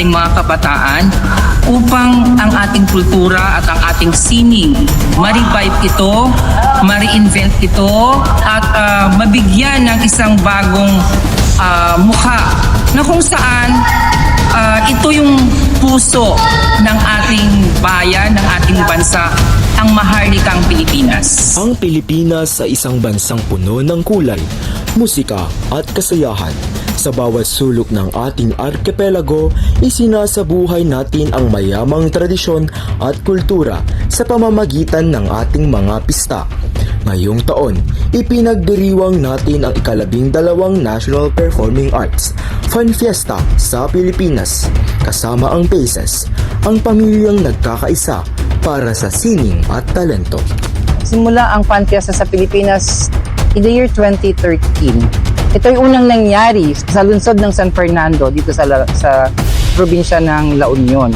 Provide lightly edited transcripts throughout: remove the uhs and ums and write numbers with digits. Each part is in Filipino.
ating mga kabataan upang ang ating kultura at ang ating sining ma-revive ito, ma-reinvent ito at mabigyan ng isang bagong mukha na kung saan ito yung puso ng ating bayan, ng ating bansa, ang maharlikang Pilipinas. Ang Pilipinas ay isang bansang puno ng kulay, musika at kasayahan. Sa bawat sulok ng ating arkipelago, isinasabuhay natin ang mayamang tradisyon at kultura sa pamamagitan ng ating mga pista. Ngayong taon, ipinagdiriwang natin ang ika-12 National Performing Arts Fun Fiesta sa Pilipinas, kasama ang PACES, ang pamilyang nagkakaisa para sa sining at talento. Simula ang Fun Fiesta sa Pilipinas in the year 2013. Ito ay unang nangyari sa lungsod ng San Fernando dito sa probinsya ng La Union.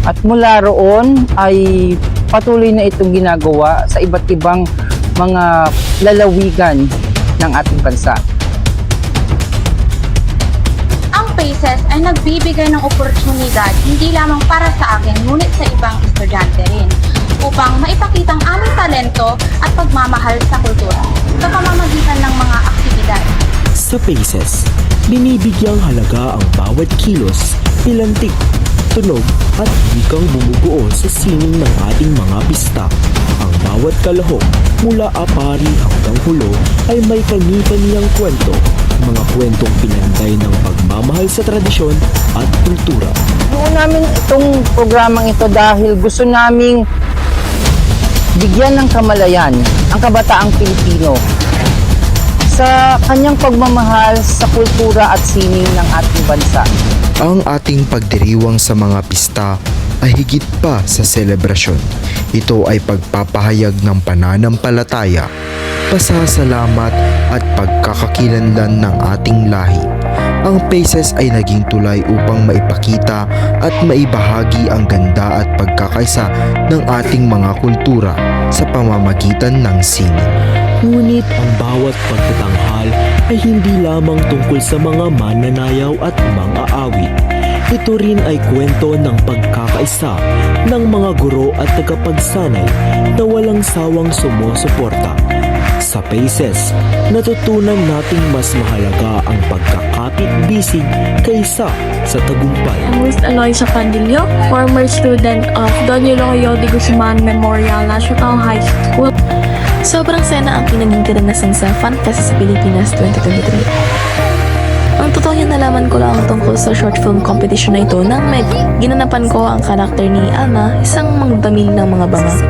At mula roon ay patuloy na itong ginagawa sa iba't ibang mga lalawigan ng ating bansa. Ang PACES ay nagbibigay ng oportunidad hindi lamang para sa akin ngunit sa ibang estudyante rin upang maipakita ang aming talento at pagmamahal sa kultura sa pamamagitan ng mga aktibidad. Sa PACES, binibigyang halaga ang bawat kilos, pilantik, tunog at wikang bumubuo sa sining ng ating mga pista. Ang bawat kalahok mula apari hanggang hulo ay may kani-kaniyang kwento, mga kwentong pinanday ng pagmamahal sa tradisyon at kultura. Noon namin itong programang ito dahil gusto naming bigyan ng kamalayan ang kabataang Pilipino sa kanyang pagmamahal sa kultura at sining ng ating bansa. Ang ating pagdiriwang sa mga pista ay higit pa sa selebrasyon. Ito ay pagpapahayag ng pananampalataya, pasasalamat at pagkakakilanlan ng ating lahi. Ang PACES ay naging tulay upang maipakita at maibahagi ang ganda at pagkakaisa ng ating mga kultura sa pamamagitan ng sining. Ngunit ang bawat pagtatanghal ay hindi lamang tungkol sa mga mananayaw at mga awit. Ito rin ay kwento ng pagkakaisa ng mga guro at tagapagsanay na walang sawang sumusuporta. Sa PACES, natutunan nating mas mahalaga ang pagkakapit-bisig kaysa sa tagumpay. I'm Ruth Aloysia Pandillo, former student of Don Eulogio de Guzman Memorial National High School. Sobrang sana ang pinaging karanasan sa Fun Fiesta sa Pilipinas 2023. Ang totoo niya nalaman ko lang tungkol sa short film competition na ito nang ginanapan ko ang karakter ni Alma, isang magdamil ng mga banga.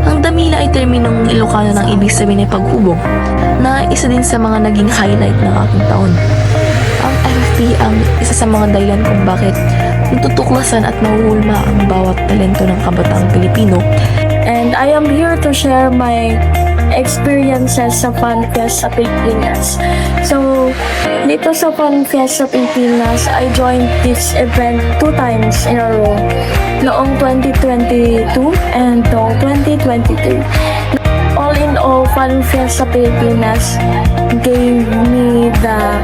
Ang damila ay terminong Ilocano ng ibig sabihin ay paghubog, na isa din sa mga naging highlight ng aking taon. Ang FFP ang isa sa mga dahilan kung bakit natutuklasan at mahuhulma ang bawat talento ng kabataang Pilipino. And I am here to share my experiences sa Fun Fiesta sa Pilipinas. So, dito sa Fun Fiesta sa Pilipinas, I joined this event 2 times in a row. Noong 2022 and noong 2023. All in all, Fun Fiesta sa Pilipinas gave me the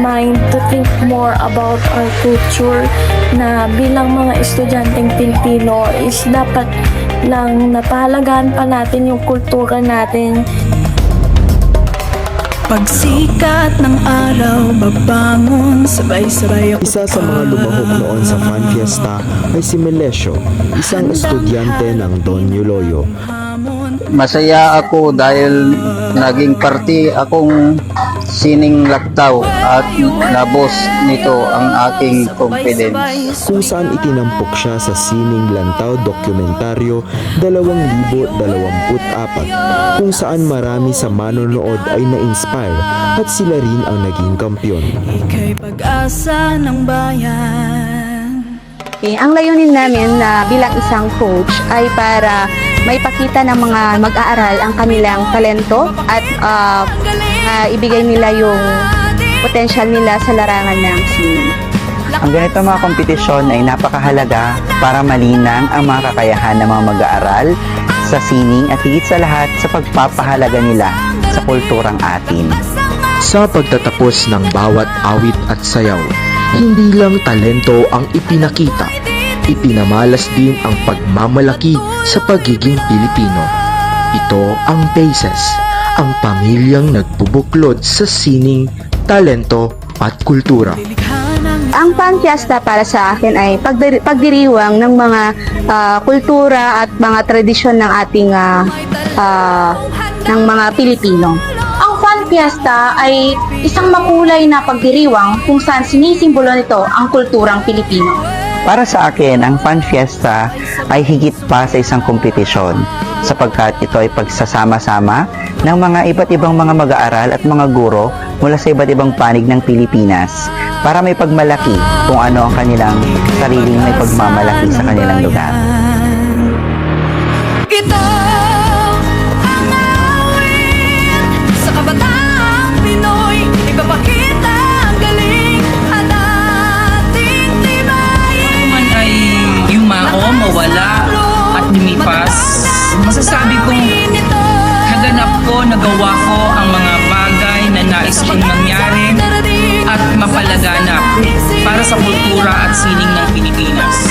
mind to think more about our culture na bilang mga estudyanteng Pilipino is dapat lang napahalagaan pa natin yung kultura natin. Pagsikat ng araw, babangon, sabay-sabay ako. Isa sa mga lumahok noon sa Fun Fiesta ay si Melesio, isang estudyante ng Don Eulogio. Masaya ako dahil naging parte akong sining laktaw at nabos nito ang aking confidence. Kung saan itinampok siya sa Sining Lantaw Dokumentaryo 2024, kung saan marami sa manonood ay na-inspire at sila rin ang naging kampiyon. Ika'y pag-asa ng bayan. Ang layunin namin na bilang isang coach ay para maipakita ng mga mag-aaral ang kanilang talento at ibigay nila yung potential nila sa larangan ng sining. Ang ganito mga kompetisyon ay napakahalaga para malinang ang mga kakayahan ng mga mag-aaral sa sining at higit sa lahat sa pagpapahalaga nila sa kulturang atin. Sa pagtatapos ng bawat awit at sayaw, Hindi lang talento ang ipinakita, ipinamalas din ang pagmamalaki sa pagiging Pilipino. Ito ang Paces, ang pamilyang nagbubuklod sa sining, talento at kultura. Ang Panfiesta para sa akin ay pagdiriwang ng mga kultura at mga tradisyon ng ating ng mga Pilipino. Ang Fun Fiesta ay isang makulay na pagdiriwang kung saan sinisimbolo nito ang kulturang Pilipino. Para sa akin, ang Fun Fiesta ay higit pa sa isang kompetisyon sapagkat ito ay pagsasama-sama ng mga iba't ibang mga mag-aaral at mga guro mula sa iba't ibang panig ng Pilipinas para may pagmalaki kung ano ang kanilang sariling may pagmamalaki sa kanilang lugar. Ito ang awit sa kabataang Pinoy. Ipapakita ang galing at ating tibayin. Man ay yumao, mawala at lumipas, masasabi kong naganap ko, nagawa ko ang mga bagay na nais kong mangyari at mapalaganap para sa kultura at sining ng Pilipinas.